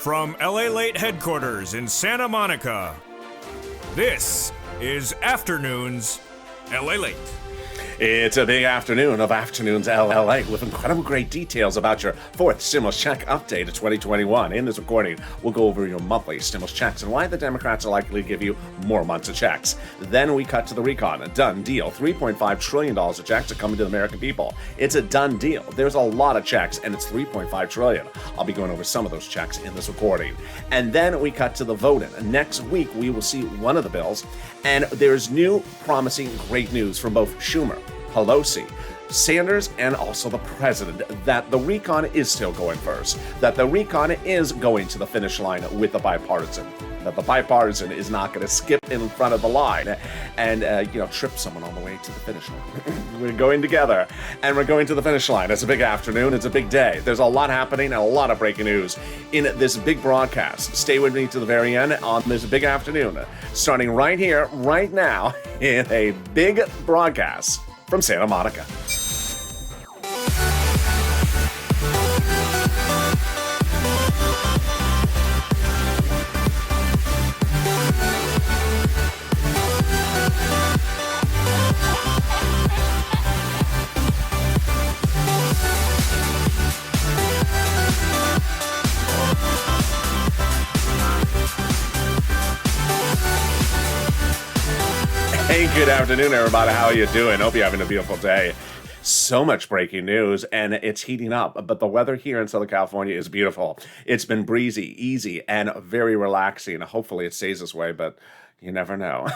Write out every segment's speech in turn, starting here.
From Lalate headquarters in Santa Monica, this is Afternoons Lalate. It's a big afternoon of Afternoons LA with incredible great details about your fourth stimulus check update of 2021. In this recording, we'll go over your monthly stimulus checks and why the Democrats are likely to give you more months of checks. Then we cut to the recon, a done deal. $3.5 trillion of checks are coming to the American people. It's a done deal. There's a lot of checks, and it's $3.5 trillion. I'll be going over some of those checks in this recording. And then we cut to the voting. Next week, we will see one of the bills, and there's new, promising, great news from both Schumer, Pelosi, Sanders, and also the president that the recon is still going first, that the recon is going to the finish line with the bipartisan, that the bipartisan is not going to skip in front of the line and, trip someone on the way to the finish line. We're going together, and we're going to the finish line. It's a big afternoon. It's a big day. There's a lot happening and a lot of breaking news in this big broadcast. Stay with me to the very end on this big afternoon, starting right here, right now, in a big broadcast from Santa Monica. Hey, good afternoon, everybody. How are you doing? Hope you're having a beautiful day. So much breaking news, and it's heating up, but the weather here in Southern California is beautiful. It's been breezy, easy, and very relaxing. Hopefully it stays this way, but you never know.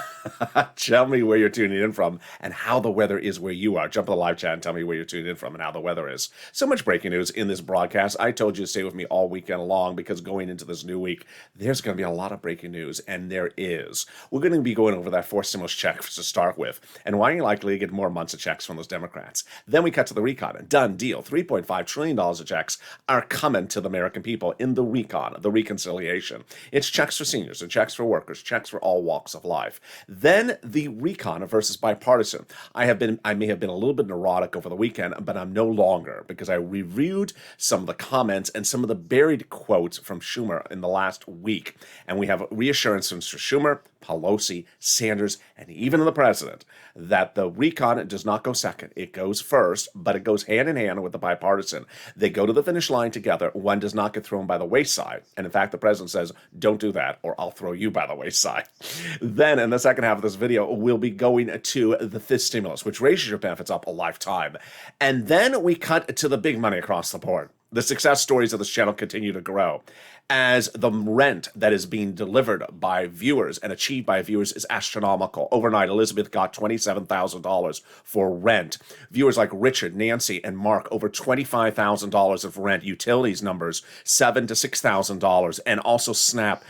Tell me where you're tuning in from and how the weather is where you are. Jump in the live chat and tell me where you're tuning in from and how the weather is. So much breaking news in this broadcast. I told you to stay with me all weekend long because going into this new week, there's going to be a lot of breaking news, and there is. We're going to be going over that fourth stimulus check to start with and why you're likely to get more months of checks from those Democrats. Then we cut to the recon. A done deal. $3.5 trillion of checks are coming to the American people in the recon, the reconciliation. It's checks for seniors and checks for workers, checks for all walks of life. Then the recon versus bipartisan. I may have been a little bit neurotic over the weekend, but I'm no longer because I reviewed some of the comments and some of the buried quotes from Schumer in the last week. And we have reassurances for Schumer, Pelosi, Sanders, and even the president that the recon does not go second. It goes first, but it goes hand in hand with the bipartisan. They go to the finish line together. One does not get thrown by the wayside. And in fact, the president says, don't do that or I'll throw you by the wayside. Then in the second half of this video, we'll be going to the fifth stimulus, which raises your benefits up a lifetime. And then we cut to the big money across the board. The success stories of this channel continue to grow as the rent that is being delivered by viewers and achieved by viewers is astronomical. Overnight, Elizabeth got $27,000 for rent. Viewers like Richard, Nancy, and Mark, over $25,000 of rent. Utilities numbers, $7,000 to $6,000. And also Snap,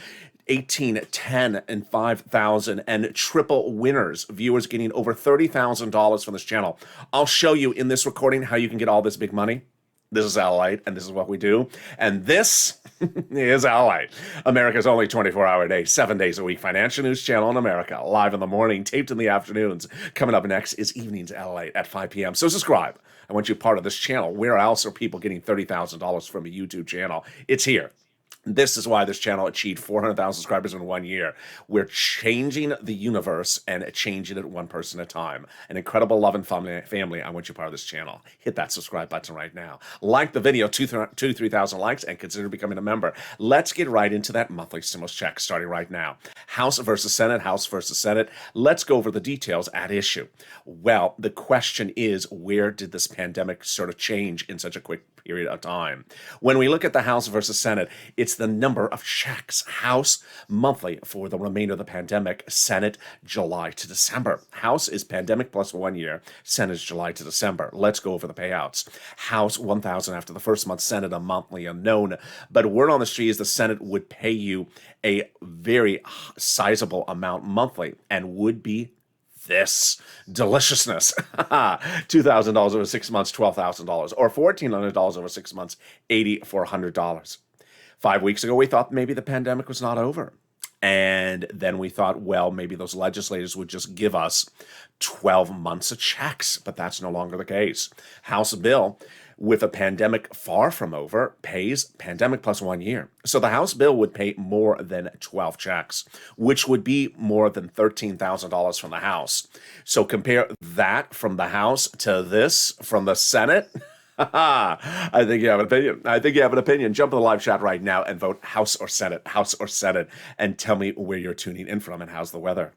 18, 10, and 5,000, and triple winners, viewers getting over $30,000 from this channel. I'll show you in this recording how you can get all this big money. This is Lalate, and this is what we do. And this is Lalate, America's only 24-hour day, 7 days a week financial news channel in America. Live in the morning, taped in the afternoons. Coming up next is Evenings Lalate at 5 p.m. So subscribe. I want you part of this channel. Where else are people getting $30,000 from a YouTube channel? It's here. This is why this channel achieved 400,000 subscribers in 1 year. We're changing the universe and changing it one person at a time. An incredible love and family. I want you part of this channel. Hit that subscribe button right now. Like the video, 3,000 likes, and consider becoming a member. Let's get right into that monthly stimulus check starting right now. House versus Senate, House versus Senate. Let's go over the details at issue. Well, the question is, where did this pandemic sort of change in such a quick period of time? When we look at the House versus Senate, it's the number of checks. House monthly for the remainder of the pandemic. Senate July to December. House is pandemic plus 1 year. Senate is July to December. Let's go over the payouts. House 1,000 after the first month. Senate a monthly unknown. But word on the street is the Senate would pay you a very sizable amount monthly and would be this deliciousness. $2,000 over 6 months, $12,000, or $1,400 over 6 months, $8,400. 5 weeks ago, we thought maybe the pandemic was not over. And then we thought, well, maybe those legislators would just give us 12 months of checks, but that's no longer the case. House bill with a pandemic far from over, pays pandemic plus 1 year. So the House bill would pay more than 12 checks, which would be more than $13,000 from the House. So compare that from the House to this from the Senate. I think you have an opinion. I think you have an opinion. Jump in the live chat right now and vote House or Senate, and tell me where you're tuning in from and how's the weather.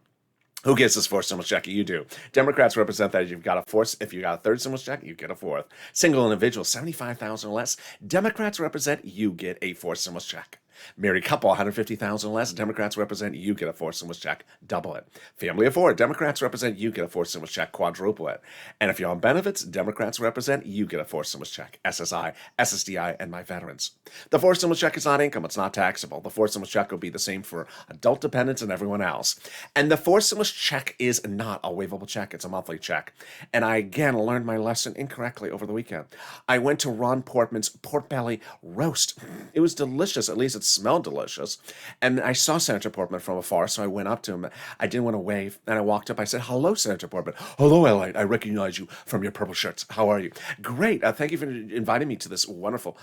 Who gets this fourth stimulus check? You do. Democrats represent that you've got a fourth. If you got a third stimulus check, you get a fourth. Single individual, 75,000 or less. Democrats represent you get a fourth stimulus check. Married couple, 150,000 less. Democrats represent you get a fourth stimulus check. Double it. Family of four. Democrats represent you get a fourth stimulus check. Quadruple it. And if you're on benefits, Democrats represent you get a fourth stimulus check. SSI, SSDI, and my veterans. The fourth stimulus check is not income. It's not taxable. The fourth stimulus check will be the same for adult dependents and everyone else. And the fourth stimulus check is not a waivable check. It's a monthly check. And I again learned my lesson incorrectly over the weekend. I went to Ron Portman's pork belly roast. It was delicious. At least it smelled delicious. And I saw Senator Portman from afar, so I went up to him. I didn't want to wave, and I walked up. I said, "Hello, Senator Portman." "Hello, Lalate. I recognize you from your purple shirts. How are you?" "Great. Thank you for inviting me to this wonderful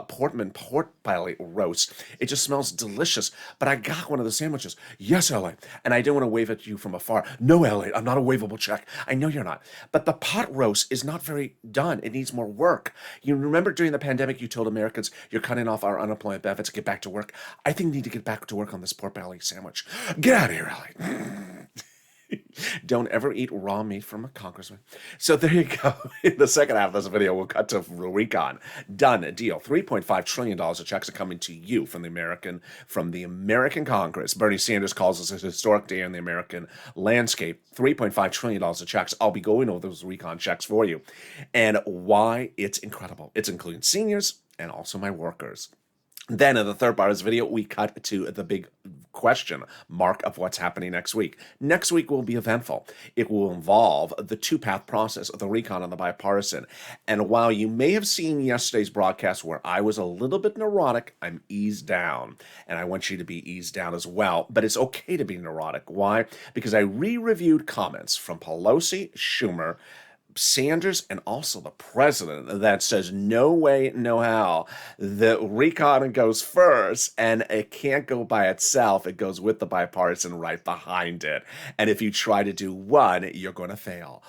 Portman pork belly roast. It just smells delicious. But I got one of the sandwiches." "Yes, Lalate." And I didn't want to wave at you from afar. "No, Lalate. I'm not a waivable check." "I know you're not. But the pot roast is not very done. It needs more work. You remember during the pandemic, you told Americans you're cutting off our unemployment benefits to get back to work. I think we need to get back to work on this pork belly sandwich." "Get out of here, Lalate." Don't ever eat raw meat from a congressman. So there you go. In the second half of this video, we'll cut to recon. Done deal. $3.5 trillion of checks are coming to you from the American Congress. Bernie Sanders calls this a historic day in the American landscape. $3.5 trillion of checks. I'll be going over those recon checks for you and why it's incredible. It's including seniors and also my workers. Then in the third part of this video, we cut to the big question mark of what's happening next week. Next week will be eventful. It will involve the two-path process of the recon and the bipartisan. And while you may have seen yesterday's broadcast where I was a little bit neurotic, I'm eased down. And I want you to be eased down as well. But it's okay to be neurotic. Why? Because I re-reviewed comments from Pelosi, Schumer, Sanders, and also the president that says no way, no how. The recon goes first, and it can't go by itself. It goes with the bipartisan right behind it. And if you try to do one, you're going to fail.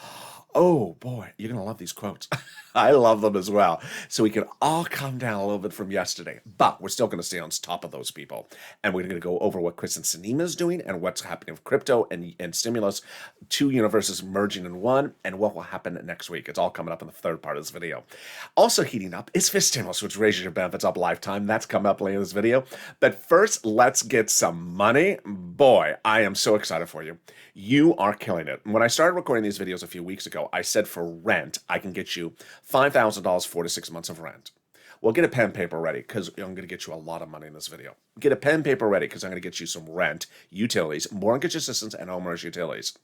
Oh boy, you're going to love these quotes. I love them as well. So we can all calm down a little bit from yesterday, but we're still going to stay on top of those people. And we're going to go over what Kristen Sinema is doing and what's happening with crypto and stimulus, two universes merging in one, and what will happen next week. It's all coming up in the third part of this video. Also heating up is Fish Stimulus, which raises your benefits up lifetime. That's coming up later in this video. But first, let's get some money. Boy, I am so excited for you. You are killing it. When I started recording these videos a few weeks ago, I said for rent, I can get you $5,000, 4 to 6 months of rent. Well, get a pen and paper ready because I'm going to get you a lot of money in this video. Get a pen and paper ready because I'm going to get you some rent, utilities, mortgage assistance, and homeowners utilities.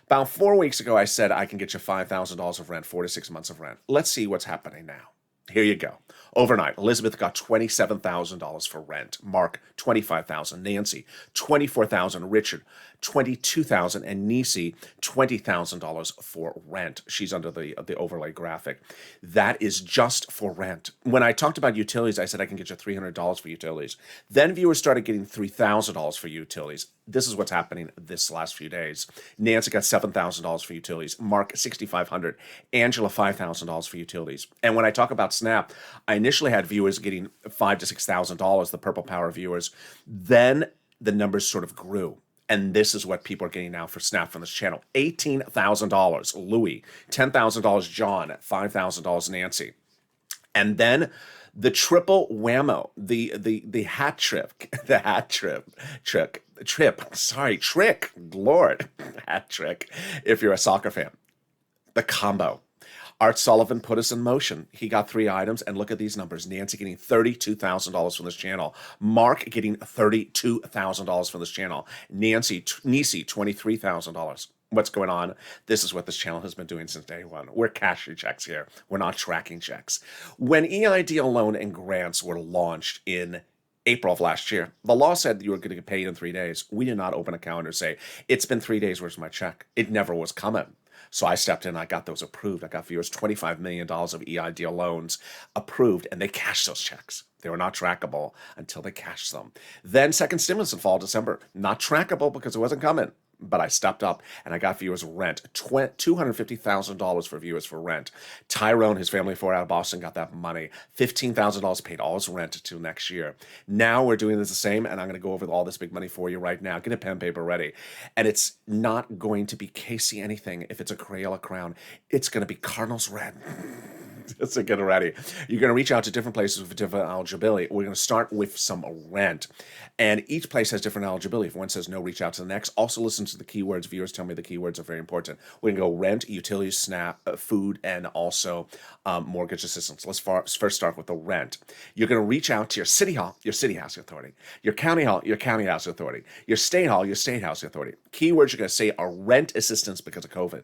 About 4 weeks ago, I said I can get you $5,000 of rent, 4 to 6 months of rent. Let's see what's happening now. Here you go. Overnight, Elizabeth got $27,000 for rent. Mark, $25,000. Nancy, $24,000. Richard, $22,000. And Nisi, $20,000 for rent. She's under the overlay graphic. That is just for rent. When I talked about utilities, I said I can get you $300 for utilities. Then viewers started getting $3,000 for utilities. This is what's happening this last few days. Nancy got $7,000 for utilities. Mark, $6,500. Angela, $5,000 for utilities. And when I talk about Snap, I initially had viewers getting $5,000 to $6,000, the Purple Power viewers. Then the numbers sort of grew. And this is what people are getting now for Snap from this channel. $18,000, Louis. $10,000, John. $5,000, Nancy. And then the triple whammo, the hat trick, trick, Lord, hat trick, if you're a soccer fan. The combo. Art Sullivan put us in motion. He got 3 items, and look at these numbers. Nancy getting $32,000 from this channel. Mark getting $32,000 from this channel. Nisi, $23,000. What's going on? This is what this channel has been doing since day one. We're cashing checks here. We're not tracking checks. When EIDL loan and grants were launched in April of last year, the law said that you were going to get paid in 3 days. We did not open a calendar and say, it's been 3 days, where's my check? It never was coming. So I stepped in, I got those approved. I got viewers $25 million of EIDL loans approved, and they cashed those checks. They were not trackable until they cashed them. Then second stimulus in fall, December, not trackable because it wasn't coming. But I stepped up and I got viewers rent, $250,000 for viewers for rent. Tyrone, his family of four out of Boston, got that money. $15,000 paid all his rent until next year. Now we're doing this the same, and I'm going to go over all this big money for you right now. Get a pen and paper ready. And it's not going to be Casey anything if it's a Crayola crown. It's going to be Cardinals red. So get ready. You're going to reach out to different places with different eligibility. We're going to start with some rent. And each place has different eligibility. If one says no, reach out to the next. Also listen to the keywords. Viewers tell me the keywords are very important. We're going to go rent, utilities, SNAP, food, and also mortgage assistance. Let's first start with the rent. You're going to reach out to your city hall, your city housing authority, your county hall, your county housing authority, your state hall, your state housing authority. Keywords you're going to say are rent assistance because of COVID,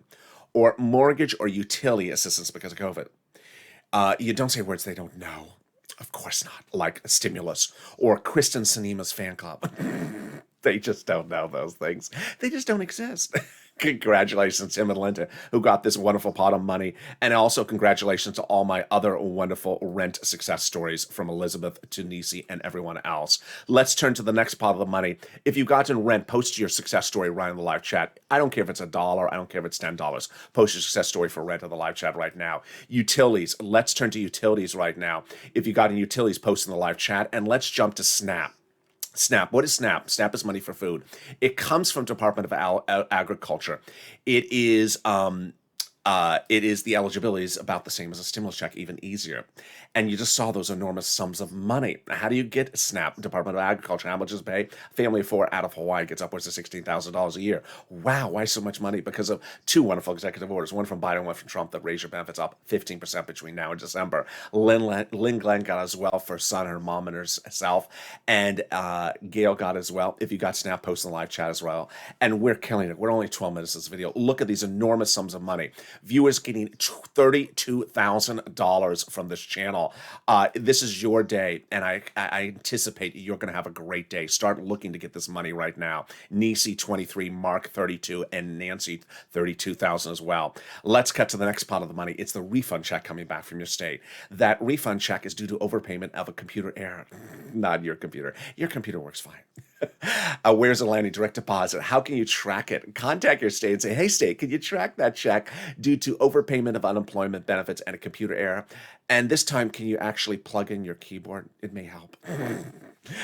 or mortgage or utility assistance because of COVID. You don't say words they don't know. Of course not. Like a stimulus or Kristen Sinema's fan club. They just don't know those things. They just don't exist. Congratulations to him and Linda, who got this wonderful pot of money. And also congratulations to all my other wonderful rent success stories, from Elizabeth to Nisi and everyone else. Let's turn to the next pot of the money. If you've gotten rent, post your success story right in the live chat. I don't care if it's $1. I don't care if it's $10. Post your success story for rent in the live chat right now. Utilities. Let's turn to utilities right now. If you got any utilities, post in the live chat. And let's jump to SNAP. SNAP. What is SNAP? SNAP is money for food. It comes from Department of Agriculture. It is the eligibility is about the same as a stimulus check, even easier. And you just saw those enormous sums of money. How do you get SNAP? Department of Agriculture. How much does it pay? Family of four out of Hawaii gets upwards of $16,000 a year. Wow, why so much money? Because of two wonderful executive orders, one from Biden, one from Trump, that raise your benefits up 15% between now and December. Lynn Glenn got as well for her son, her mom, and herself. And Gail got as well. If you got SNAP, post in the live chat as well. And we're killing it. We're only 12 minutes of this video. Look at these enormous sums of money. Viewers getting $32,000 from this channel. This is your day, and I anticipate you're going to have a great day. Start looking to get this money right now. Nisi 23, Mark 32, and Nancy 32,000 as well. Let's cut to the next part of the money. It's the refund check coming back from your state. That refund check is due to overpayment of a computer error. Not your computer. Your computer works fine. Where's it landing? Direct deposit. How can you track it? Contact your state and say, hey, state, can you track that check due to overpayment of unemployment benefits and a computer error? And this time, can you actually plug in your keyboard? It may help.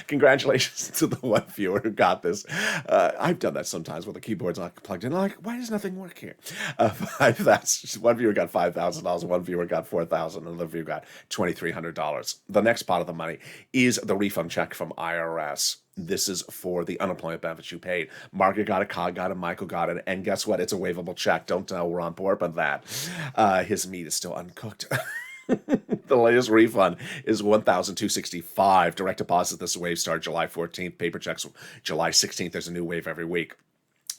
Congratulations to the one viewer who got this. I've done that sometimes when the keyboard's not plugged in. I'm like, why does nothing work here? One viewer got $5,000, one viewer got $4,000, another viewer got $2,300. The next part of the money is the refund check from IRS. This is for the unemployment benefits you paid. Margaret got it, Cog got it, Michael got it, and guess what? It's a waivable check. Don't tell we're on board with that. His meat is still uncooked. The latest refund is $1,265. Direct deposit this wave started July 14th. Paper checks July 16th. There's a new wave every week.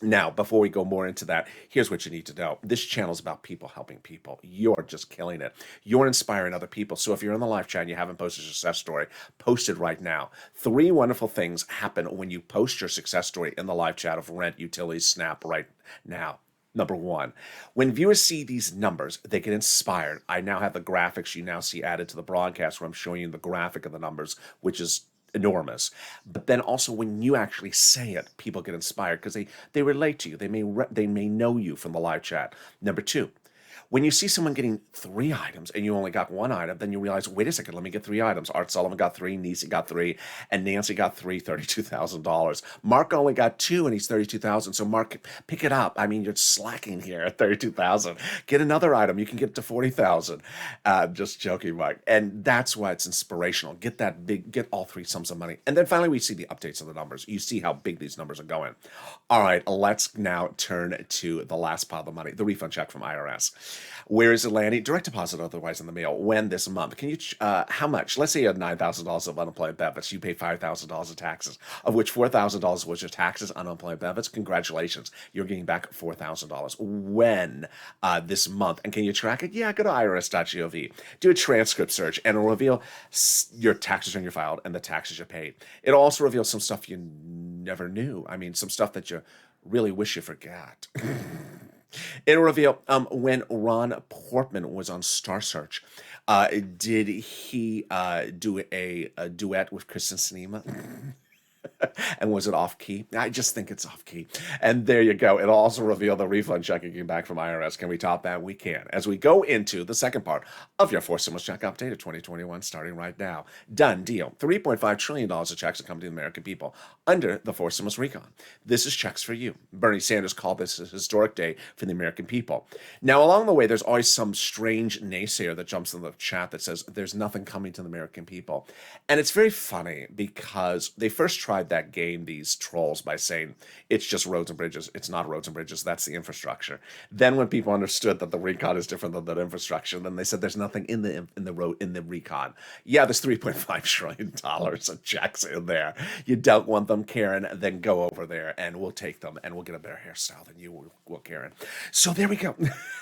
Now, before we go more into that, here's what you need to know. This channel is about people helping people. You're just killing it. You're inspiring other people. So if you're in the live chat and you haven't posted your success story, post it right now. 3 wonderful things happen when you post your success story in the live chat of rent, utilities, SNAP right now. Number 1, when viewers see these numbers, they get inspired. I now have the graphics you now see added to the broadcast where I'm showing you the graphic of the numbers, which is enormous. But then also when you actually say it, people get inspired because they relate to you. They may know you from the live chat. Number 2, when you see someone getting 3 items and you only got 1 item, then you realize, wait a second, let me get 3 items. Art Sullivan got 3, Nisi got 3, and Nancy got 3, $32,000. Mark only got 2 and he's $32,000. So Mark, pick it up. I mean, you're slacking here at $32,000. Get another item. You can get to $40,000. Just joking, Mark. And that's why it's inspirational. Get all 3 sums of money. And then finally, we see the updates of the numbers. You see how big these numbers are going. All right, let's now turn to the last part of the money, the refund check from IRS. Where is it landing? Direct deposit, otherwise in the mail. When this month? Can you? How much? Let's say you had $9,000 of unemployment benefits. You pay $5,000 of taxes, of which $4,000 was your taxes, unemployment benefits. Congratulations, you're getting back $4,000. When? This month. And can you track it? Yeah, go to irs.gov. Do a transcript search, and it'll reveal your taxes when you filed and the taxes you paid. It'll also reveal some stuff you never knew. I mean, some stuff that you really wish you forgot. It'll reveal when Ron Portman was on Star Search. Did he do a duet with Kristen Sinema? And was it off key? I just think it's off key. And there you go. It'll also reveal the refund check you came back from IRS. Can we top that? We can. As we go into the second part of your Forced Stimulus Check update of 2021, starting right now. Done deal. $3.5 trillion of checks are coming to the American people under the Forced Stimulus recon. This is checks for you. Bernie Sanders called this a historic day for the American people. Now, along the way, there's always some strange naysayer that jumps in the chat that says there's nothing coming to the American people. And it's very funny because they first tried that game, these trolls, by saying it's just roads and bridges. It's not roads and bridges. That's the infrastructure. Then when people understood that the recon is different than that infrastructure, then they said there's nothing in the recon. Yeah, there's $3.5 trillion of checks in there. You don't want them, Karen, then go over there and we'll take them and we'll get a better hairstyle than you will, Karen. So there we go.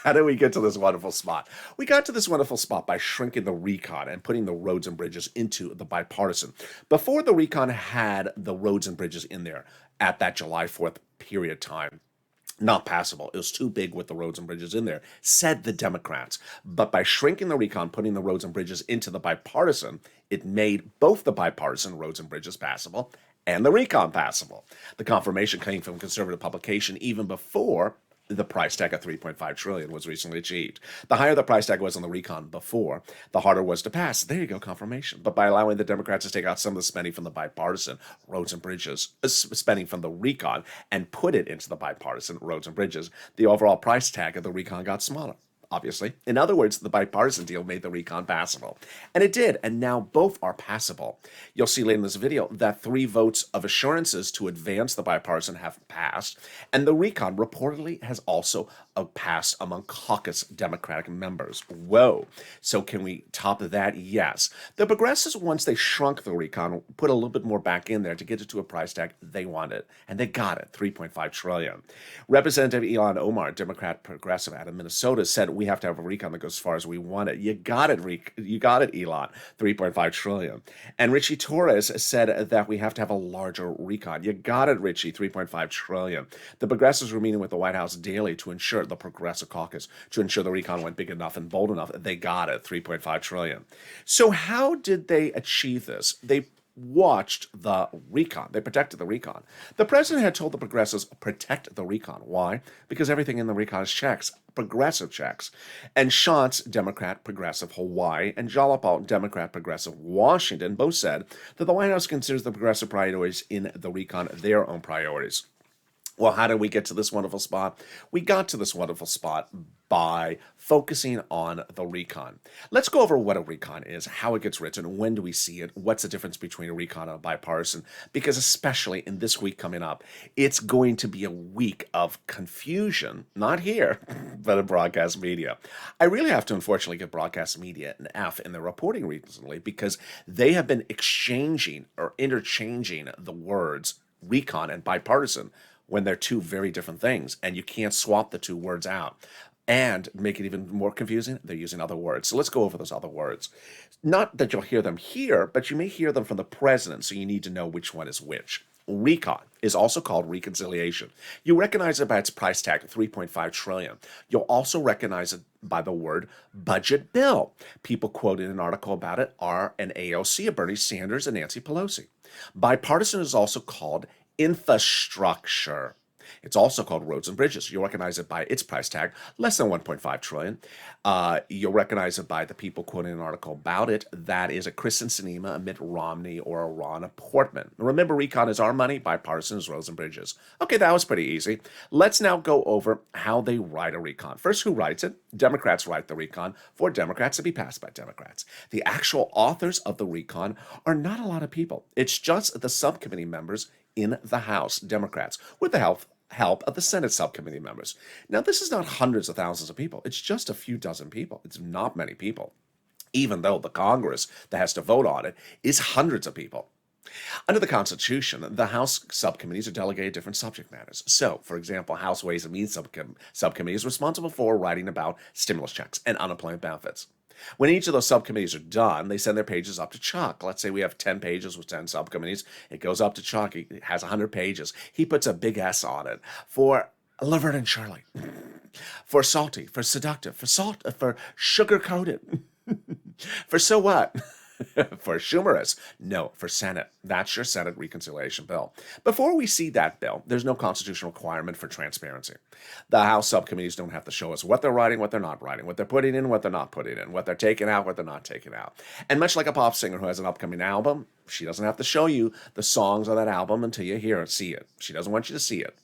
How did we get to this wonderful spot? We got to this wonderful spot by shrinking the recon and putting the roads and bridges into the bipartisan. Before the recon had the roads and bridges in there at that July 4th period time, not passable. It was too big with the roads and bridges in there, said the Democrats. But by shrinking the recon, putting the roads and bridges into the bipartisan, it made both the bipartisan roads and bridges passable and the recon passable. The confirmation came from conservative publication even before the price tag of $3.5 trillion was recently achieved. The higher the price tag was on the recon before, the harder it was to pass. There you go, confirmation. But by allowing the Democrats to take out some of the spending from the bipartisan roads and bridges, spending from the recon, and put it into the bipartisan roads and bridges, the overall price tag of the recon got smaller. Obviously. In other words, the bipartisan deal made the recon passable. And it did, and now both are passable. You'll see later in this video that 3 votes of assurances to advance the bipartisan have passed, and the recon reportedly has also passed among caucus Democratic members. Whoa. So can we top that? Yes. The progressives, once they shrunk the recon, put a little bit more back in there to get it to a price tag they wanted, and they got it, $3.5 trillion. Representative Ilhan Omar, Democrat progressive out of Minnesota, said we have to have a recon that goes as far as we want it. You got it, Elon. $3.5 trillion. And Richie Torres said that we have to have a larger recon. You got it, Richie. $3.5 trillion. The progressives were meeting with the White House daily to ensure the progressive caucus, to ensure the recon went big enough and bold enough. They got it. $3.5 trillion. So how did they achieve this? They watched the recon. They protected the recon. The president had told the progressives, protect the recon. Why? Because everything in the recon is checks, progressive checks. And Shantz, Democrat, progressive Hawaii, and Jalapal, Democrat, progressive Washington, both said that the White House considers the progressive priorities in the recon their own priorities. Well, how did we get to this wonderful spot? We got to this wonderful spot by focusing on the recon. Let's go over what a recon is, how it gets written, when do we see it, what's the difference between a recon and a bipartisan, because especially in this week coming up, it's going to be a week of confusion, not here, but in broadcast media. I really have to unfortunately give broadcast media an F in their reporting recently because they have been exchanging or interchanging the words recon and bipartisan when they're two very different things, and you can't swap the two words out. And make it even more confusing, they're using other words. So let's go over those other words. Not that you'll hear them here, but you may hear them from the president, so you need to know which one is which. Recon is also called reconciliation. You recognize it by its price tag, $3.5 trillion. You'll also recognize it by the word budget bill. People quoted in an article about it are an AOC of Bernie Sanders and Nancy Pelosi. Bipartisan is also called infrastructure. It's also called roads and bridges. You'll recognize it by its price tag, less than $1.5 trillion. You'll recognize it by the people quoting an article about it. That is a Kristen Sinema, a Mitt Romney, or a Ron Portman. Remember, recon is our money, bipartisan is roads and bridges. Okay, that was pretty easy. Let's now go over how they write a recon. First, who writes it? Democrats write the recon for Democrats to be passed by Democrats. The actual authors of the recon are not a lot of people. It's just the subcommittee members in the House, Democrats, with the help of the Senate subcommittee members. Now, this is not hundreds of thousands of people. It's just a few dozen people. It's not many people, even though the Congress that has to vote on it is hundreds of people. Under the Constitution, the House subcommittees are delegated different subject matters. So, for example, House Ways and Means Subcommittee is responsible for writing about stimulus checks and unemployment benefits. When each of those subcommittees are done, they send their pages up to Chuck. Let's say we have 10 pages with 10 subcommittees. It goes up to Chuck. It has 100 pages. He puts a big S on it. For Laverne and Shirley. For salty, for seductive, for sugar-coated. For so what? For Schumerous. No, for Senate. That's your Senate reconciliation bill. Before we see that bill, there's no constitutional requirement for transparency. The House subcommittees don't have to show us what they're writing, what they're not writing, what they're putting in, what they're not putting in, what they're taking out, what they're not taking out. And much like a pop singer who has an upcoming album, she doesn't have to show you the songs on that album until you hear it, see it. She doesn't want you to see it.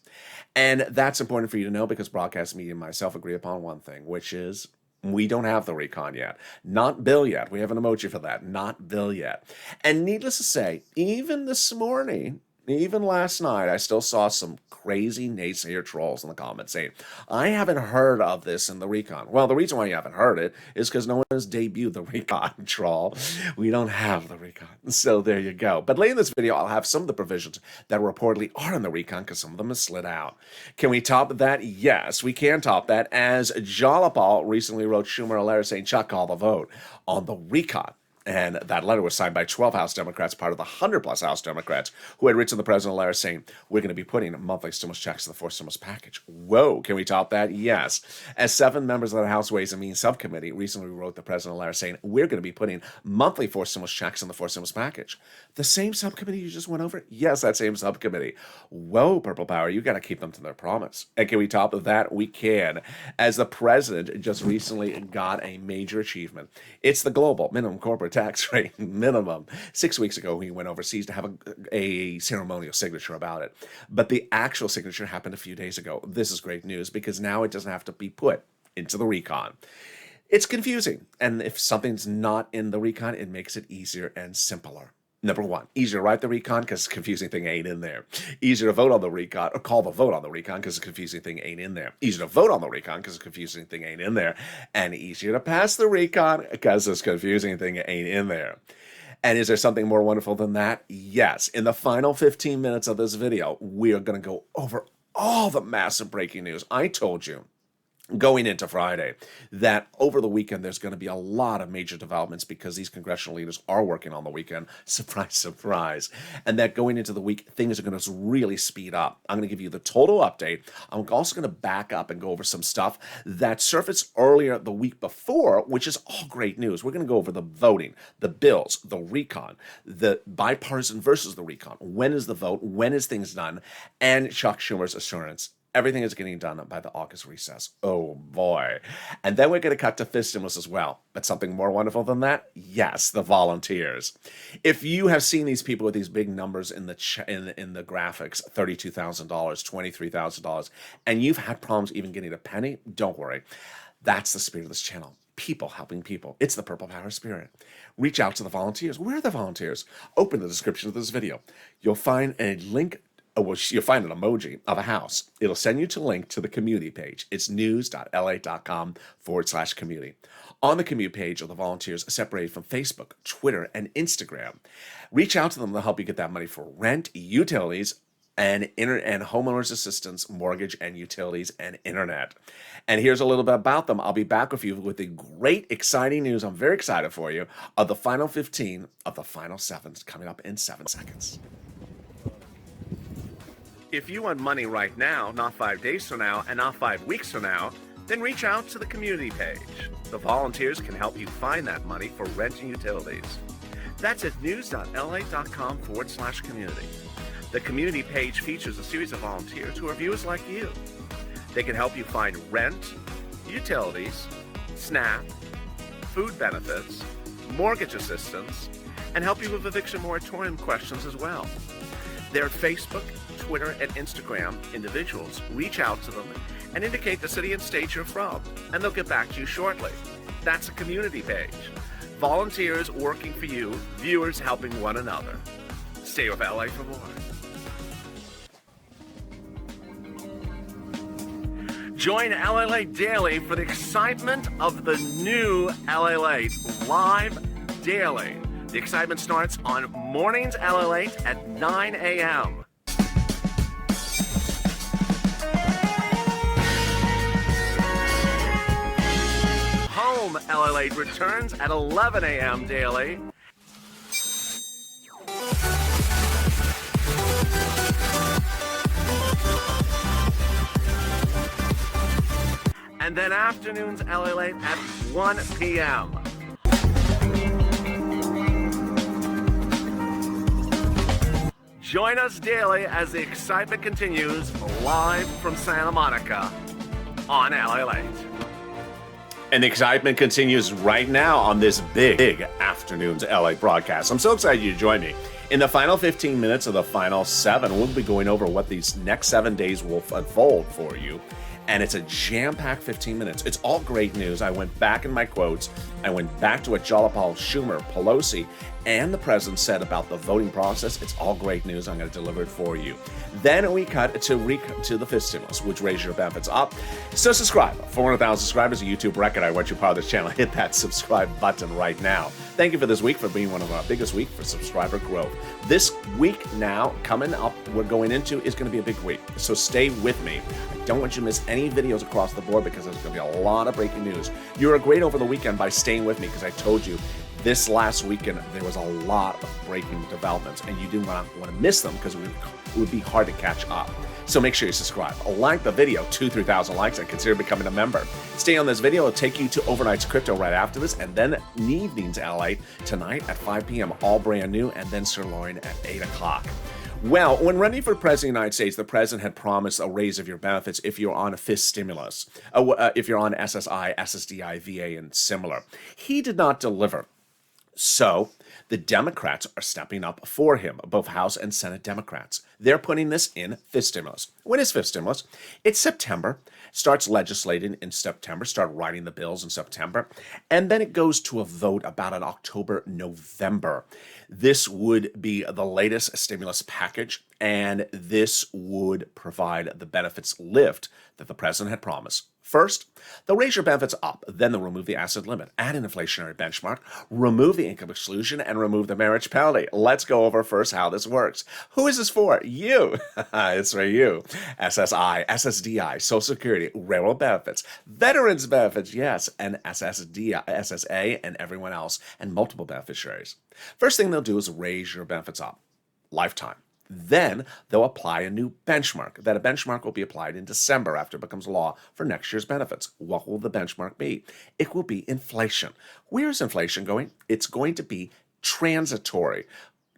And that's important for you to know because broadcast media and myself agree upon one thing, which is we don't have the recon yet. Not bill yet. We have an emoji for that. Not bill yet. And needless to say, even this morning, even last night, I still saw some crazy naysayer trolls in the comments saying, I haven't heard of this in the recon. Well, the reason why you haven't heard it is because no one has debuted the recon, troll. We don't have the recon. So there you go. But later in this video, I'll have some of the provisions that reportedly are in the recon because some of them have slid out. Can we top that? Yes, we can top that, as Jalapal recently wrote Schumer a letter saying, Chuck, call the vote on the recon. And that letter was signed by 12 House Democrats, part of the 100-plus House Democrats, who had written the president a letter saying, we're going to be putting monthly stimulus checks in the fourth stimulus package. Whoa, can we top that? Yes. As 7 members of the House Ways and Means Subcommittee recently wrote the president a letter saying, we're going to be putting monthly fourth stimulus checks in the fourth stimulus package. The same subcommittee you just went over? Yes, that same subcommittee. Whoa, Purple Power, you got to keep them to their promise. And can we top that? We can. As the president just recently got a major achievement. It's the global minimum corporate tax rate minimum. 6 weeks ago, he went overseas to have a ceremonial signature about it. But the actual signature happened a few days ago. This is great news because now it doesn't have to be put into the recon. It's confusing. And if something's not in the recon, it makes it easier and simpler. Number one, easier to write the recon because the confusing thing ain't in there. Easier to vote on the recon, or call the vote on the recon because the confusing thing ain't in there. Easier to vote on the recon because the confusing thing ain't in there. And easier to pass the recon because this confusing thing ain't in there. And is there something more wonderful than that? Yes. In the final 15 minutes of this video, we are going to go over all the massive breaking news. I told you going into Friday that over the weekend there's going to be a lot of major developments because these congressional leaders are working on the weekend. Surprise, surprise. And that going into the week, things are going to really speed up. I'm going to give you the total update. I'm also going to back up and go over some stuff that surfaced earlier the week before, which is all great news. We're going to go over the voting, the bills, the recon, the bipartisan versus the recon. When is the vote? When is things done? And Chuck Schumer's assurance everything is getting done by the August recess. Oh, boy. And then we're going to cut to fifth stimulus as well. But something more wonderful than that? Yes, the volunteers. If you have seen these people with these big numbers in the graphics, $32,000, $23,000, and you've had problems even getting a penny, don't worry. That's the spirit of this channel. People helping people. It's the Purple Power spirit. Reach out to the volunteers. Where are the volunteers? Open the description of this video. You'll find a link. You'll find an emoji of a house. It'll send you to a link to the community page. It's news.la.com/community. On the community page are the volunteers separated from Facebook, Twitter, and Instagram. Reach out to them. They'll help you get that money for rent, utilities, and homeowners assistance, mortgage, and utilities, and internet. And here's a little bit about them. I'll be back with you with the great, exciting news. I'm very excited for you of the final 15 of the final 7 coming up in 7 seconds. If you want money right now, not 5 days from now, and not 5 weeks from now, then reach out to the community page. The volunteers can help you find that money for rent and utilities. That's at news.la.com/community. The community page features a series of volunteers who are viewers like you. They can help you find rent, utilities, SNAP, food benefits, mortgage assistance, and help you with eviction moratorium questions as well. They're at Facebook, Twitter, and Instagram. Individuals, reach out to them and indicate the city and state you're from, and they'll get back to you shortly. That's a community page. Volunteers working for you, viewers helping one another. Stay with LA for more. Join Lalate Daily for the excitement of the new Lalate live daily. The excitement starts on mornings Lalate at 9 a.m. Home Lalate returns at 11 a.m. daily. and then afternoons LA Late at 1 p.m. Join us daily as the excitement continues live from Santa Monica on LA Late. And the excitement continues right now on this big Afternoons LA broadcast. I'm so excited you join me. In the final 15 minutes of the final 7, we'll be going over what these next 7 days will unfold for you. And it's a jam-packed 15 minutes. It's all great news. I went back in my quotes. I went back to what Jalapal, Schumer, Pelosi, and the president said about the voting process. It's all great news. I'm going to deliver it for you. Then we cut to the fifth stimulus, which raises your benefits up. So subscribe. 400,000 subscribers, a YouTube record. I want you part of this channel. Hit that subscribe button right now. Thank you for this week, for being one of our biggest weeks for subscriber growth. This week now, coming up, we're going into is going to be a big week. So stay with me. I don't want you to miss any videos across the board because there's going to be a lot of breaking news. You were great over the weekend by staying with me because I told you this last weekend there was a lot of breaking developments and you do not want to miss them because it would be hard to catch up. So make sure you subscribe. Like the video, 2,000-3,000 likes, and consider becoming a member. Stay on this video. It'll take you to Overnight's Crypto right after this, and then Evenings LA tonight at 5 p.m., all brand new, and then Sirloin at 8 o'clock. Well, when running for president of the United States, the president had promised a raise of your benefits if you're on a fifth stimulus, if you're on SSI, SSDI, VA, and similar. He did not deliver. So the Democrats are stepping up for him, both House and Senate Democrats. They're putting this in fifth stimulus. When is fifth stimulus? It's September. Starts legislating in September, start writing the bills in September, and then it goes to a vote about in October, November. This would be the latest stimulus package, and this would provide the benefits lift that the president had promised. First, they'll raise your benefits up, then they'll remove the asset limit, add an inflationary benchmark, remove the income exclusion, and remove the marriage penalty. Let's go over first how this works. Who is this for? You. It's for you. SSI, SSDI, Social Security, railroad benefits, veterans benefits, yes, and SSDI, SSA, and everyone else, and multiple beneficiaries. First thing they'll do is raise your benefits up, lifetime. Then they'll apply a new benchmark. That a benchmark will be applied in December after it becomes law for next year's benefits. What will the benchmark be? It will be inflation. Where is inflation going? It's going to be transitory.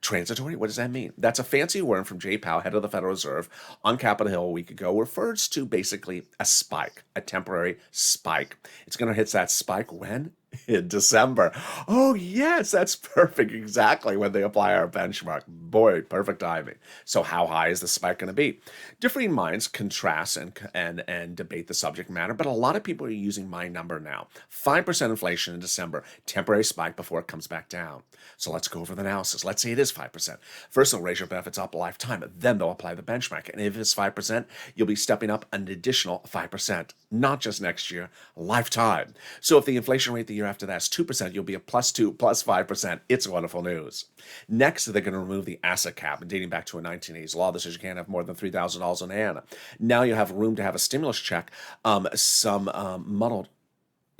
Transitory? What does that mean? That's a fancy word from Jay Powell, head of the Federal Reserve, on Capitol Hill a week ago, refers to basically a spike, a temporary spike. It's going to hit that spike when? In December. Oh, yes, that's perfect. Exactly when they apply our benchmark. Boy, perfect timing. So how high is the spike going to be? Differing minds contrast and debate the subject matter, but a lot of people are using my number now. 5% inflation in December, temporary spike before it comes back down. So let's go over the analysis. Let's say it is 5%. First, they'll raise your benefits up a lifetime. Then they'll apply the benchmark. And if it's 5%, you'll be stepping up an additional 5%. Not just next year, lifetime. So if the inflation rate the year after that's 2%, you'll be a +2, +5%. It's wonderful news. Next, they're going to remove the asset cap, dating back to a 1980s law. This is you can't have more than $3,000 on hand. Now you have room to have a stimulus check. Muddled.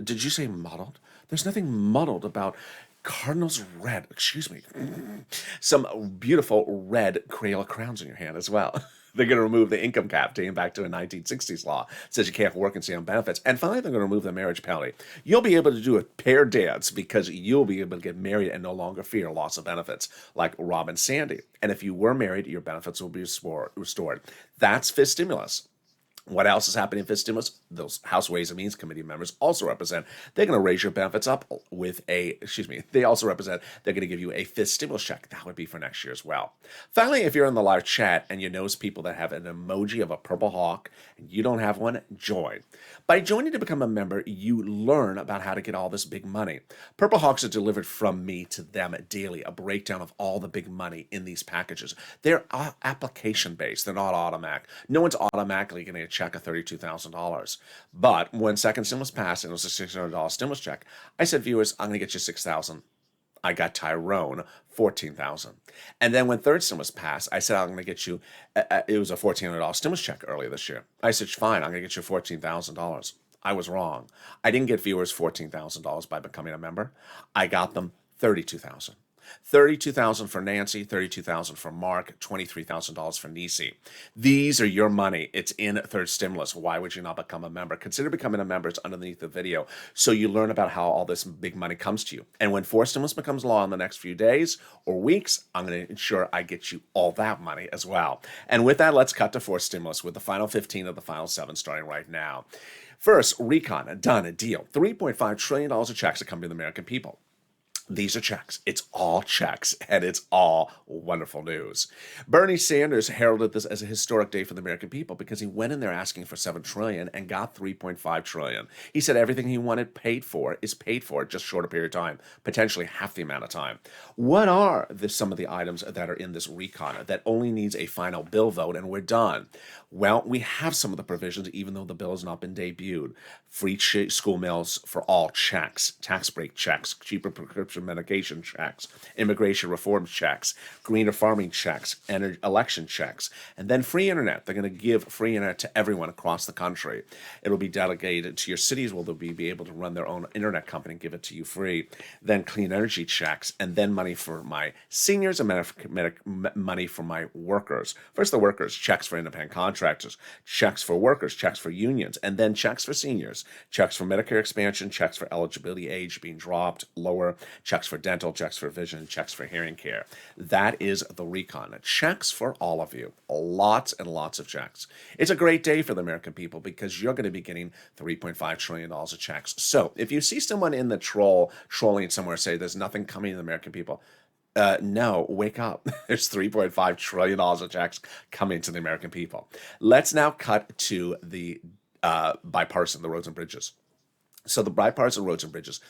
Did you say muddled? There's nothing muddled about Cardinals red. Excuse me. Some beautiful red Crayola crowns in your hand as well. They're going to remove the income cap dating back to a 1960s law. It says you can't work and stay on benefits. And finally, they're going to remove the marriage penalty. You'll be able to do a pair dance because you'll be able to get married and no longer fear loss of benefits, like Rob and Sandy. And if you were married, your benefits will be restored. That's fifth stimulus. What else is happening in fifth stimulus? Those House Ways and Means Committee members also represent. They're going to raise your benefits up with they also represent, they're going to give you a fifth stimulus check. That would be for next year as well. Finally, if you're in the live chat and you notice people that have an emoji of a purple hawk and you don't have one, join. By joining to become a member, you learn about how to get all this big money. Purple Hawks are delivered from me to them daily, a breakdown of all the big money in these packages. They're application-based. They're not automatic. No one's automatically going to check of $32,000. But when second stimulus passed and it was a $600 stimulus check, I said, viewers, I'm going to get you $6,000. I got Tyrone $14,000. And then when third stimulus passed, I said, I'm going to get you, it was a $1,400 stimulus check earlier this year. I said, fine, I'm going to get you $14,000. I was wrong. I didn't get viewers $14,000 by becoming a member. I got them $32,000. $32,000 for Nancy, $32,000 for Mark, $23,000 for Nisi. These are your money. It's in third stimulus. Why would you not become a member? Consider becoming a member. It's underneath the video, so you learn about how all this big money comes to you. And when fourth stimulus becomes law in the next few days or weeks, I'm going to ensure I get you all that money as well. And with that, let's cut to fourth stimulus with the final 15 of the final 7 starting right now. First, recon, done, a deal. $3.5 trillion of checks that come to the American people. These are checks. It's all checks, and it's all wonderful news. Bernie Sanders heralded this as a historic day for the American people because he went in there asking for $7 trillion and got $3.5 trillion. He said everything he wanted paid for is paid for just short a period of time, potentially half the amount of time. What are some of the items that are in this recon that only needs a final bill vote and we're done? Well, we have some of the provisions, even though the bill has not been debuted. Free school meals for all checks, tax break checks, cheaper prescription medication checks, immigration reform checks, greener farming checks, and election checks, and then free internet. They're going to give free internet to everyone across the country. It'll be delegated to your cities where they'll be able to run their own internet company and give it to you free. Then clean energy checks, and then money for my seniors and money for my workers. First, the workers, checks for independent contractors, checks for workers, checks for unions, and then checks for seniors, checks for Medicare expansion, checks for eligibility age being dropped lower, checks for dental, checks for vision, checks for hearing care. That is the recon. Checks for all of you. Lots and lots of checks. It's a great day for the American people because you're going to be getting $3.5 trillion of checks. So if you see someone in the trolling somewhere say there's nothing coming to the American people, no, wake up. There's $3.5 trillion of checks coming to the American people. Let's now cut to the bipartisan, the roads and bridges. So the bipartisan roads and bridges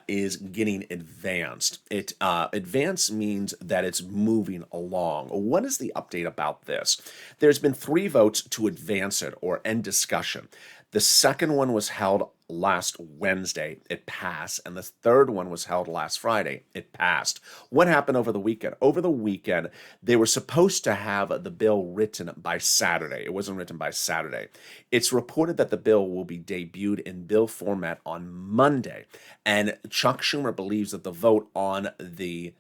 is getting advanced. Advanced means that it's moving along. What is the update about this? There's been 3 votes to advance it or end discussion. The second one was held last Wednesday. It passed. And the third one was held last Friday. It passed. What happened over the weekend? Over the weekend, they were supposed to have the bill written by Saturday. It wasn't written by Saturday. It's reported that the bill will be debuted in bill format on Monday. And Chuck Schumer believes that the vote on the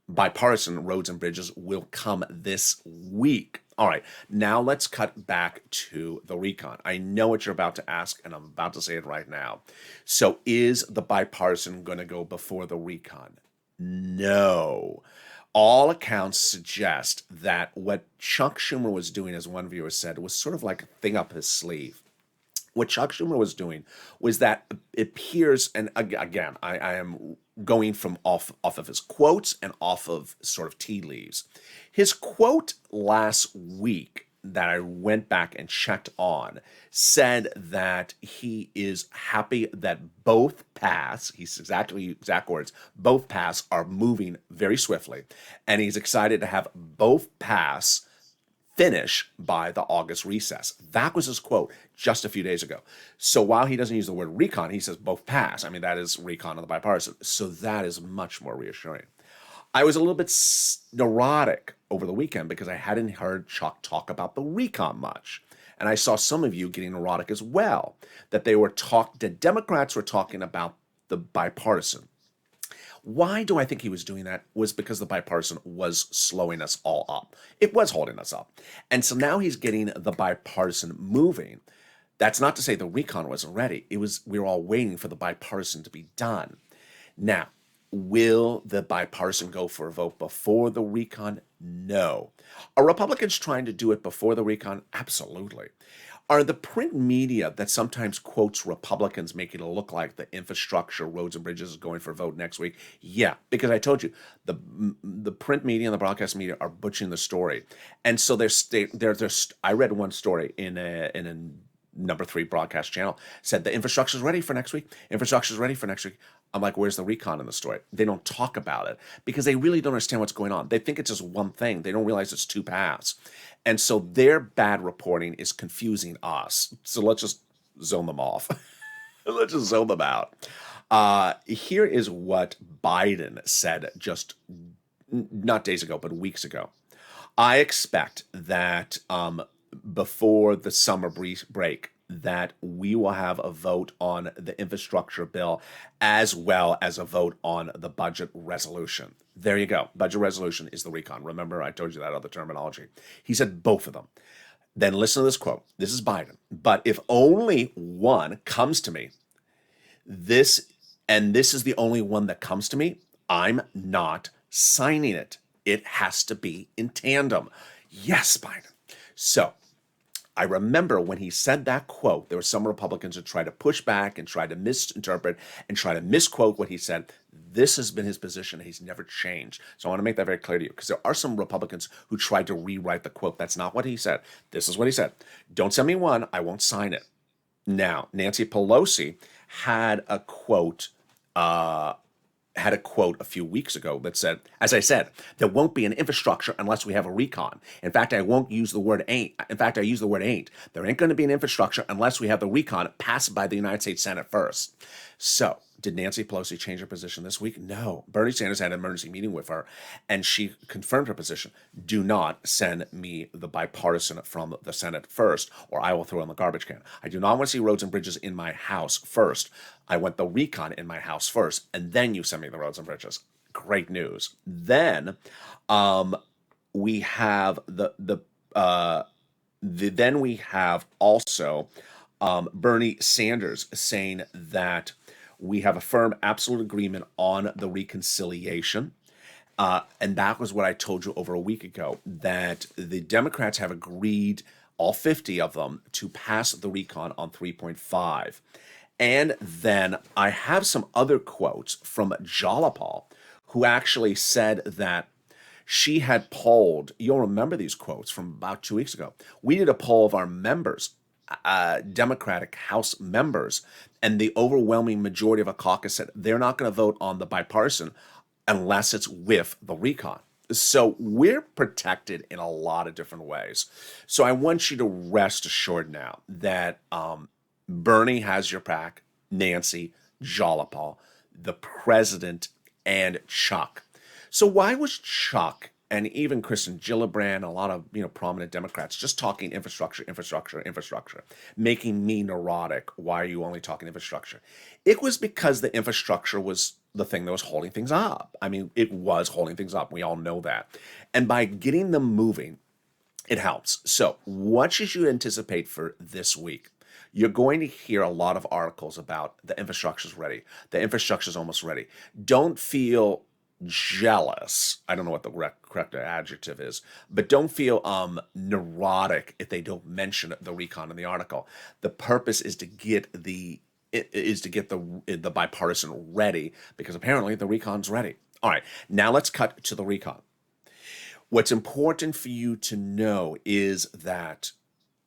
bipartisan roads and bridges will come this week. All right, now let's cut back to the recon. I know what you're about to ask, and I'm about to say it right now. So is the bipartisan going to go before the recon? No. All accounts suggest that what Chuck Schumer was doing, as one viewer said, was sort of like a thing up his sleeve. What Chuck Schumer was doing was that it appears, and again, I am going from off of his quotes and off of sort of tea leaves. His quote last week that I went back and checked on said that he is happy that both paths, exact words, both paths are moving very swiftly, and he's excited to have both paths finish by the August recess. That was his quote just a few days ago. So while he doesn't use the word recon, he says both pass. I mean, that is recon on the bipartisan. So that is much more reassuring. I was a little bit neurotic over the weekend because I hadn't heard Chuck talk about the recon much. And I saw some of you getting neurotic as well, that the Democrats were talking about the bipartisan. Why do I think he was doing that? Was because the bipartisan was slowing us all up. It was holding us up. And so now he's getting the bipartisan moving. That's not to say the recon wasn't ready. We were all waiting for the bipartisan to be done. Now, will the bipartisan go for a vote before the recon? No. Are Republicans trying to do it before the recon? Absolutely. Are the print media that sometimes quotes Republicans making it look like the infrastructure, roads and bridges is going for a vote next week? Yeah, because I told you, the print media and the broadcast media are butchering the story. And so I read one story in a number 3 broadcast channel, said the infrastructure is ready for next week. Infrastructure is ready for next week. I'm like, where's the recon in the story? They don't talk about it because they really don't understand what's going on. They think it's just one thing. They don't realize it's 2 paths. And so their bad reporting is confusing us. So let's just zone them off. Let's just zone them out. Here is what Biden said just not days ago, but weeks ago. I expect that before the summer break, that we will have a vote on the infrastructure bill as well as a vote on the budget resolution. There you go. Budget resolution is the recon. Remember, I told you that other terminology. He said both of them. Then listen to this quote. This is Biden. But if only one comes to me, this is the only one that comes to me, I'm not signing it. It has to be in tandem. Yes, Biden. So I remember when he said that quote, there were some Republicans who tried to push back and try to misinterpret and try to misquote what he said. This has been his position. He's never changed. So I want to make that very clear to you, because there are some Republicans who tried to rewrite the quote. That's not what he said. This is what he said. Don't send me one. I won't sign it. Now, Nancy Pelosi had a quote a few weeks ago that said, as I said, there won't be an infrastructure unless we have a recon. In fact, I won't use the word ain't. In fact, I use the word ain't. There ain't going to be an infrastructure unless we have the recon passed by the United States Senate first. So, did Nancy Pelosi change her position this week? No. Bernie Sanders had an emergency meeting with her, and she confirmed her position. Do not send me the bipartisan from the Senate first, or I will throw in the garbage can. I do not want to see roads and bridges in my house first. I want the recon in my house first, and then you send me the roads and bridges. Great news. Then we have then we have also Bernie Sanders saying that we have a firm absolute agreement on the reconciliation. And that was what I told you over a week ago, that the Democrats have agreed, all 50 of them, to pass the recon on 3.5. And then I have some other quotes from Jalapal, who actually said that she had polled, you'll remember these quotes from about 2 weeks ago. We did a poll of our members, Democratic House members, and the overwhelming majority of a caucus said they're not going to vote on the bipartisan unless it's with the recon. So we're protected in a lot of different ways. So I want you to rest assured now that Bernie has your back, Nancy, Jalapal, the president, and Chuck. So why was Chuck and even Kristen Gillibrand, a lot of prominent Democrats, just talking infrastructure, making me neurotic? Why are you only talking infrastructure? It was because the infrastructure was the thing that was holding things up. I mean, it was holding things up. We all know that. And by getting them moving, it helps. So what should you anticipate for this week? You're going to hear a lot of articles about the infrastructure's ready. The infrastructure's almost ready. Don't feel jealous. I don't know what the correct adjective is, but don't feel neurotic if they don't mention the recon in the article. The purpose is to get the bipartisan ready, because apparently the recon's ready. All right, now let's cut to the recon. What's important for you to know is that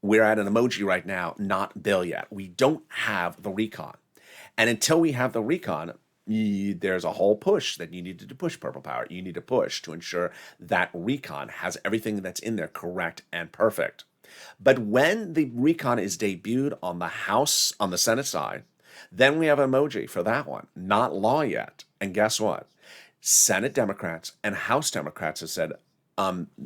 we're at an emoji right now, not bill yet. We don't have the recon. And until we have the recon, there's a whole push that you need to push, Purple Power. You need to push to ensure that recon has everything that's in there correct and perfect. But when the recon is debuted on the Senate side, then we have an emoji for that one. Not law yet. And guess what? Senate Democrats and House Democrats have said,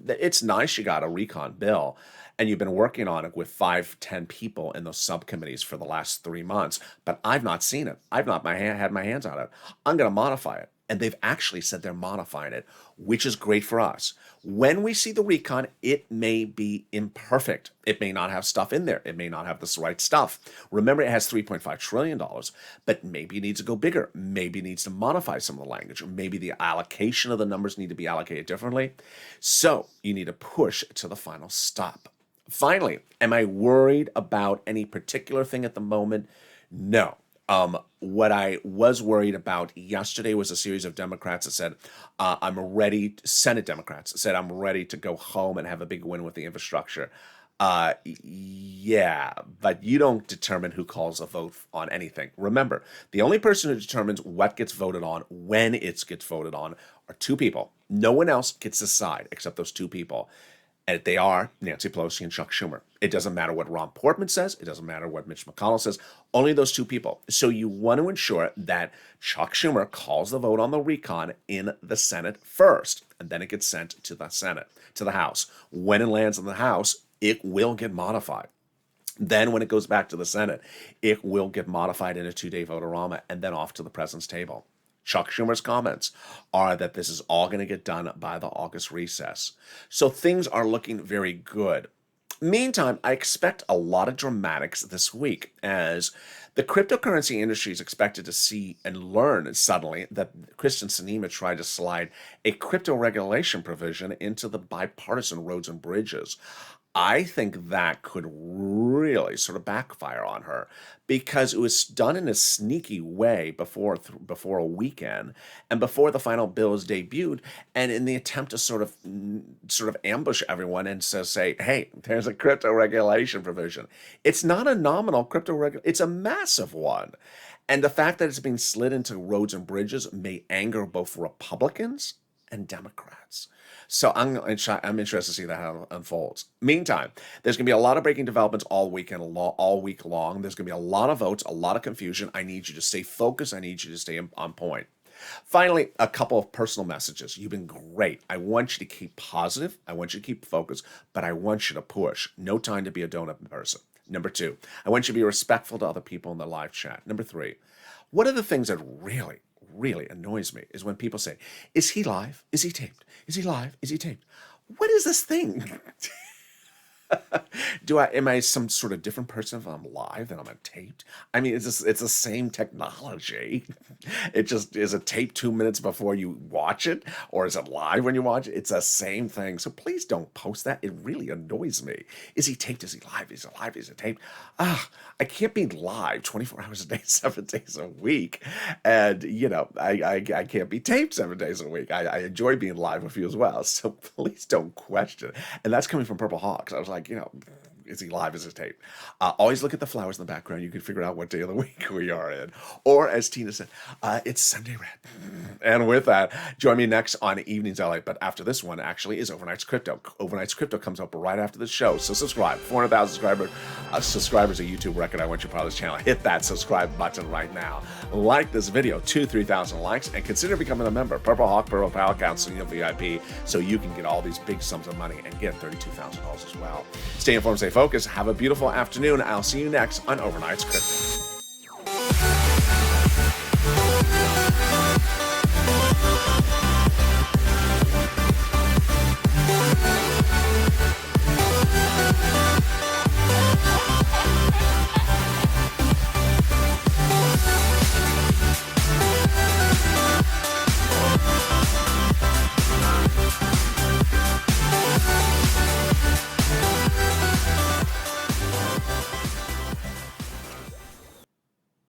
it's nice you got a recon bill, and you've been working on it with 5-10 people in those subcommittees for the last 3 months, but I've not seen it. I've not had my hands on it. I'm going to modify it. And they've actually said they're modifying it, which is great for us. When we see the recon, it may be imperfect. It may not have stuff in there. It may not have this right stuff. Remember, it has $3.5 trillion, but maybe it needs to go bigger. Maybe it needs to modify some of the language, or maybe the allocation of the numbers need to be allocated differently. So you need to push to the final stop. Finally, am I worried about any particular thing at the moment? No. What I was worried about yesterday was a series of Democrats that said, Senate Democrats said, I'm ready to go home and have a big win with the infrastructure. Yeah, but you don't determine who calls a vote on anything. Remember, the only person who determines what gets voted on, when it gets voted on, are two people. No one else gets to decide except those two people. And they are Nancy Pelosi and Chuck Schumer. It doesn't matter what Ron Portman says. It doesn't matter what Mitch McConnell says. Only those two people. So you want to ensure that Chuck Schumer calls the vote on the recon in the Senate first, and then it gets sent to the Senate, to the House. When it lands in the House, it will get modified. Then when it goes back to the Senate, it will get modified in a 2-day vote-a-rama and then off to the president's table. Chuck Schumer's comments are that this is all going to get done by the August recess. So things are looking very good. Meantime, I expect a lot of dramatics this week as the cryptocurrency industry is expected to see and learn suddenly that Kristen Sinema tried to slide a crypto regulation provision into the bipartisan roads and bridges. I think that could really sort of backfire on her because it was done in a sneaky way before a weekend and before the final bill is debuted, and in the attempt to sort of ambush everyone and say, hey, there's a crypto regulation provision. It's not a nominal crypto regulation; it's a massive one. And the fact that it's being slid into roads and bridges may anger both Republicans and Democrats. So I'm interested to see that how it unfolds. Meantime, there's going to be a lot of breaking developments all week long. There's going to be a lot of votes, a lot of confusion. I need you to stay focused. I need you to stay on point. Finally, a couple of personal messages. You've been great. I want you to keep positive. I want you to keep focused, but I want you to push. No time to be a donut person. Number 2, I want you to be respectful to other people in the live chat. Number 3, one of the things that really annoys me is when people say, is he live? Is he taped? Is he live? Is he taped? What is this thing? Am I some sort of different person if I'm live than I'm taped? I mean, it's the same technology. It just, is it taped 2 minutes before you watch it? Or is it live when you watch it? It's the same thing. So please don't post that. It really annoys me. Is he taped? Is he live? Is it live? Is it taped? I can't be live 24 hours a day, 7 days a week. And, I can't be taped 7 days a week. I enjoy being live with you as well. So please don't question. And that's coming from Purple Hawks. I was like, is he live? Is it taped? Always look at the flowers in the background. You can figure out what day of the week we are in. Or as Tina said, it's Sunday Red. And with that, join me next on Evenings LA. But after this one, actually, is Overnight's Crypto. Overnight's Crypto comes up right after the show. So subscribe. 400,000 subscribers, a YouTube record. I want you part of this channel. Hit that subscribe button right now. Like this video, 3,000 likes, and consider becoming a member. Purple Hawk, Purple Power Council, VIP, so you can get all these big sums of money and get $32,000 as well. Stay informed, stay focused. Have a beautiful afternoon. I'll see you next on Overnight's Crypto.